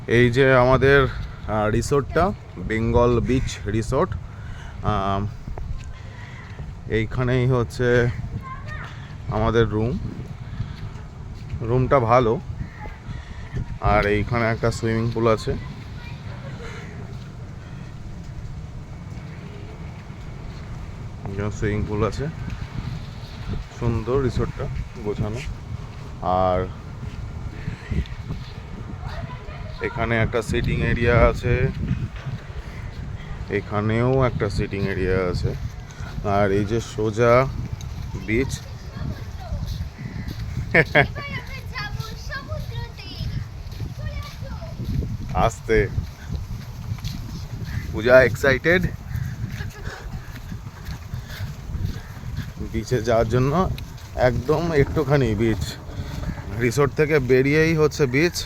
এই যে আমাদের রিসোর্টটা, বেঙ্গল বিচ রিসোর্ট। এইখানেই হচ্ছে আমাদের রুমটা ভালো। আর এইখানে একটা সুইমিং পুল আছে। সুইমিং পুল আছে, সুন্দর রিসোর্টটা গোছানো। আর এখানে একটা সিটিং এরিয়া আছে, এখানেও একটা সিটিং এরিয়া আছে। আর এই যে সোজা বিচ। আসতে পূজা এক্সাইটেড বিচে যাওয়ার জন্য। একদম একটুখানি বিচ, রিসোর্ট থেকে বেরিয়েই হচ্ছে বিচ।